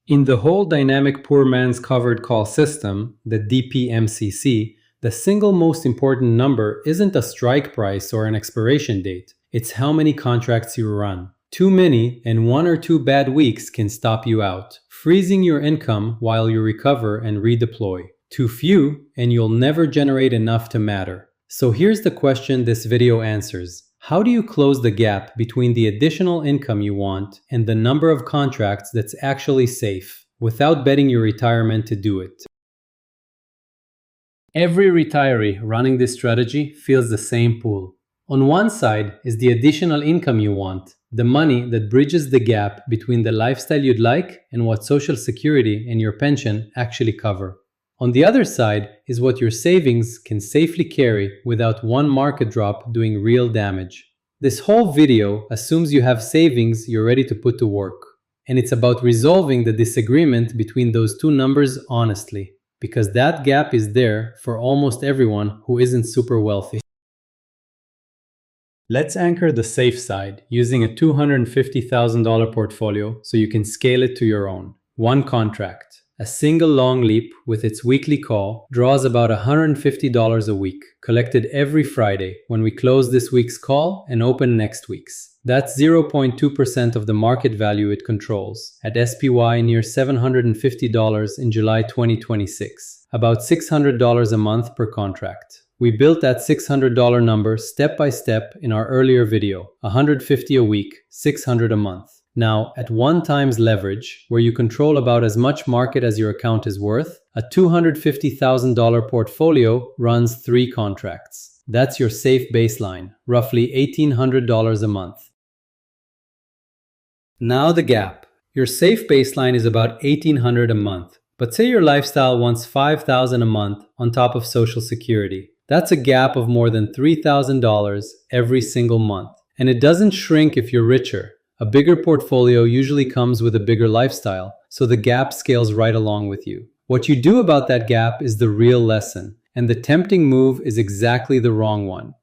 In the whole dynamic poor man's covered call system, the DPMCC, the single most important number isn't a strike price or an expiration date. It's how many contracts you run. Too many and 1 or 2 bad weeks can stop you out, freezing your income while you recover and redeploy. Too few and you'll never generate enough to matter. So here's the question this video answers. How do you close the gap between the additional income you want and the number of contracts that's actually safe, without betting your retirement to do it? Every retiree running this strategy feels the same pool. On one side is the additional income you want, the money that bridges the gap between the lifestyle you'd like and what Social Security and your pension actually cover. On the other side is what your savings can safely carry without one market drop doing real damage. This whole video assumes you have savings you're ready to put to work. And it's about resolving the disagreement between those two numbers honestly, because that gap is there for almost everyone who isn't super wealthy. Let's anchor the safe side using a $250,000 portfolio so you can scale it to your own. One contract. A single long leap with its weekly call draws about $150 a week, collected every Friday when we close this week's call and open next week's. That's 0.2% of the market value it controls, at SPY near $750 in July 2026, about $600 a month per contract. We built that $600 number step by step in our earlier video, $150 a week, $600 a month. Now, at 1x leverage, where you control about as much market as your account is worth, a $250,000 portfolio runs 3 contracts. That's your safe baseline, roughly $1,800 a month. Now the gap. Your safe baseline is about $1,800 a month, but say your lifestyle wants $5,000 a month on top of Social Security. That's a gap of more than $3,000 every single month. And it doesn't shrink if you're richer. A bigger portfolio usually comes with a bigger lifestyle, so the gap scales right along with you. What you do about that gap is the real lesson, and the tempting move is exactly the wrong one.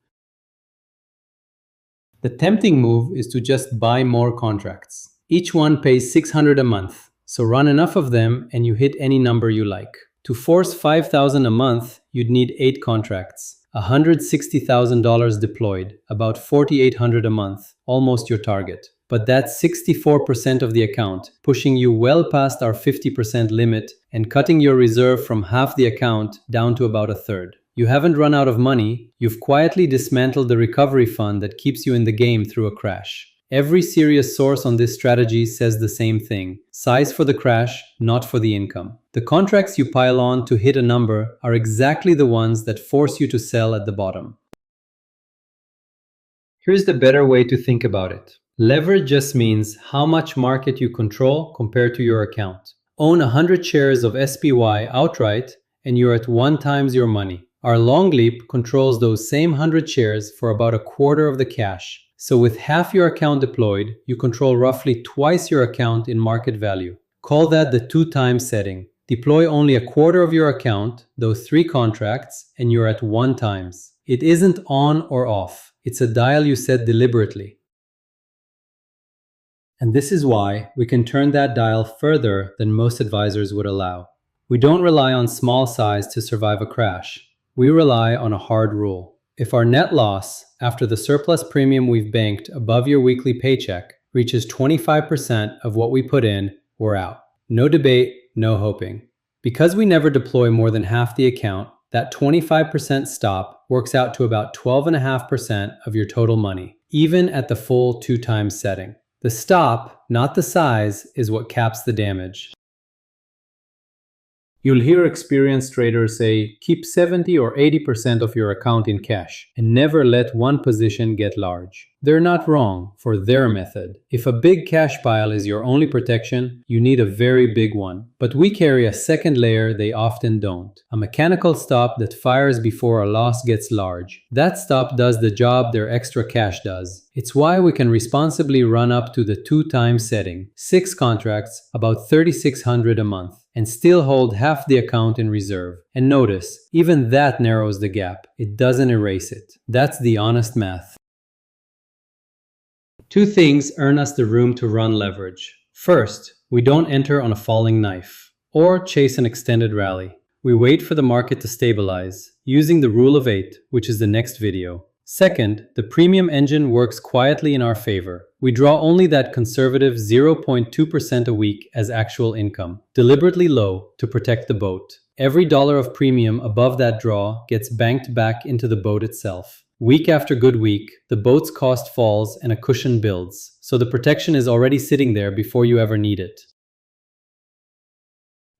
The tempting move is to just buy more contracts. Each one pays $600 a month, so run enough of them and you hit any number you like. To force $5,000 a month, you'd need 8 contracts. $160,000 deployed, about $4,800 a month, almost your target. But that's 64% of the account, pushing you well past our 50% limit and cutting your reserve from half the account down to about a third. You haven't run out of money, you've quietly dismantled the recovery fund that keeps you in the game through a crash. Every serious source on this strategy says the same thing. Size for the crash, not for the income. The contracts you pile on to hit a number are exactly the ones that force you to sell at the bottom. Here's the better way to think about it. Leverage just means how much market you control compared to your account. Own 100 shares of SPY outright and you're at 1x your money. Our long leap controls those same 100 shares for about a quarter of the cash. So with half your account deployed, you control roughly twice your account in market value. Call that the 2x setting. Deploy only a quarter of your account, those 3 contracts, and you're at 1x. It isn't on or off. It's a dial you set deliberately. And this is why we can turn that dial further than most advisors would allow. We don't rely on small size to survive a crash. We rely on a hard rule. If our net loss, after the surplus premium we've banked above your weekly paycheck, reaches 25% of what we put in, we're out. No debate, no hoping. Because we never deploy more than half the account, that 25% stop works out to about 12.5% of your total money, even at the full 2x setting. The stop, not the size, is what caps the damage. You'll hear experienced traders say, keep 70 or 80% of your account in cash and never let one position get large. They're not wrong for their method. If a big cash pile is your only protection, you need a very big one. But we carry a second layer they often don't. A mechanical stop that fires before a loss gets large. That stop does the job their extra cash does. It's why we can responsibly run up to the 2x setting, 6 contracts, about $3,600 a month, and still hold half the account in reserve. And notice, even that narrows the gap. It doesn't erase it. That's the honest math. 2 things earn us the room to run leverage. First, we don't enter on a falling knife or chase an extended rally. We wait for the market to stabilize, using the rule of 8, which is the next video. Second, the premium engine works quietly in our favor. We draw only that conservative 0.2% a week as actual income, deliberately low to protect the boat. Every dollar of premium above that draw gets banked back into the boat itself. Week after good week, the boat's cost falls and a cushion builds, so the protection is already sitting there before you ever need it.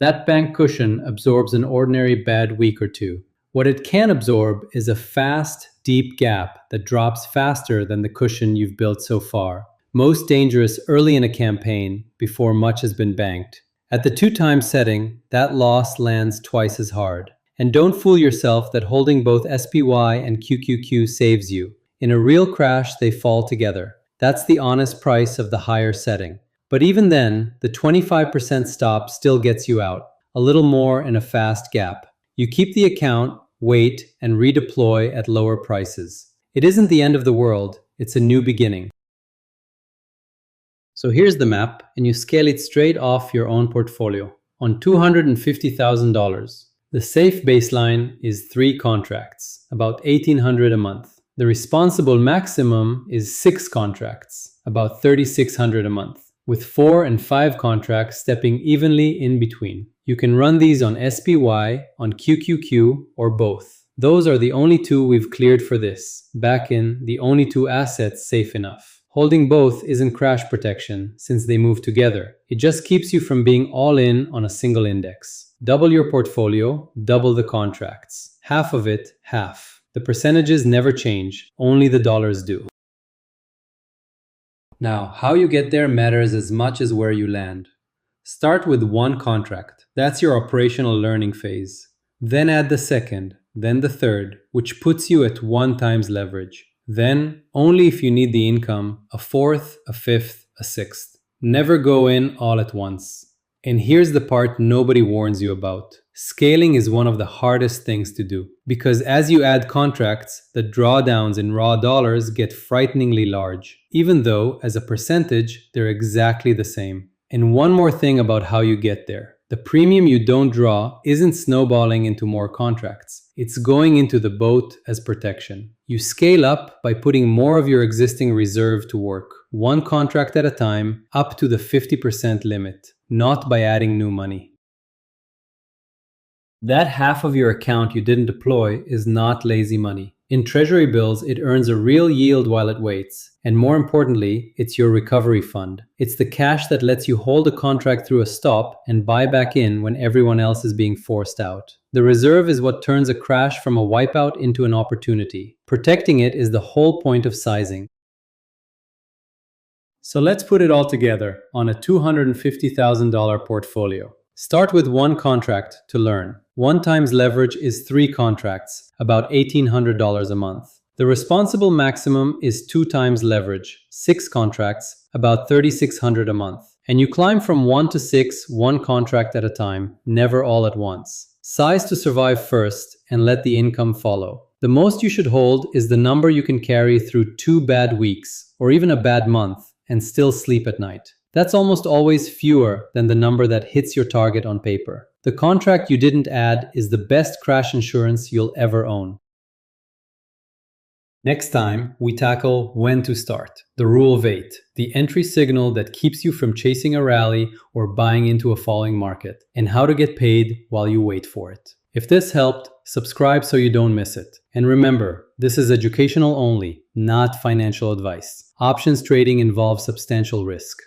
That bank cushion absorbs an ordinary bad week or two. What it can absorb is a fast, deep gap that drops faster than the cushion you've built so far. Most dangerous early in a campaign before much has been banked. At the 2x setting, that loss lands twice as hard. And don't fool yourself that holding both SPY and QQQ saves you. In a real crash, they fall together. That's the honest price of the higher setting. But even then, the 25% stop still gets you out, a little more in a fast gap. You keep the account, wait, and redeploy at lower prices. It isn't the end of the world, it's a new beginning. So here's the map, and you scale it straight off your own portfolio. On $250,000, the safe baseline is 3 contracts, about $1,800 a month. The responsible maximum is 6 contracts, about $3,600 a month, with 4 and 5 contracts stepping evenly in between. You can run these on SPY, on QQQ, or both. Those are the only 2 we've cleared for this. Back in, the only 2 assets safe enough. Holding both isn't crash protection since they move together. It just keeps you from being all in on a single index. Double your portfolio, double the contracts. Half of it, half. The percentages never change, only the dollars do. Now, how you get there matters as much as where you land. Start with 1 contract. That's your operational learning phase. Then add the second, then the third, which puts you at 1x leverage. Then, only if you need the income, a 4th, a 5th, a 6th. Never go in all at once. And here's the part nobody warns you about. Scaling is one of the hardest things to do, because as you add contracts, the drawdowns in raw dollars get frighteningly large, even though, as a percentage, they're exactly the same. And one more thing about how you get there. The premium you don't draw isn't snowballing into more contracts. It's going into the boat as protection. You scale up by putting more of your existing reserve to work, 1 contract at a time, up to the 50% limit, not by adding new money. That half of your account you didn't deploy is not lazy money. In treasury bills, it earns a real yield while it waits. And more importantly, it's your recovery fund. It's the cash that lets you hold a contract through a stop and buy back in when everyone else is being forced out. The reserve is what turns a crash from a wipeout into an opportunity. Protecting it is the whole point of sizing. So let's put it all together on a $250,000 portfolio. Start with 1 contract to learn. 1x leverage is 3 contracts, about $1,800 a month. The responsible maximum is 2x leverage, 6 contracts, about $3,600 a month. And you climb from 1 to 6, 1 contract at a time, never all at once. Size to survive first and let the income follow. The most you should hold is the number you can carry through 2 bad weeks, or even a bad month, and still sleep at night. That's almost always fewer than the number that hits your target on paper. The contract you didn't add is the best crash insurance you'll ever own. Next time, we tackle when to start. The rule of 8, the entry signal that keeps you from chasing a rally or buying into a falling market, and how to get paid while you wait for it. If this helped, subscribe so you don't miss it. And remember, this is educational only, not financial advice. Options trading involves substantial risk.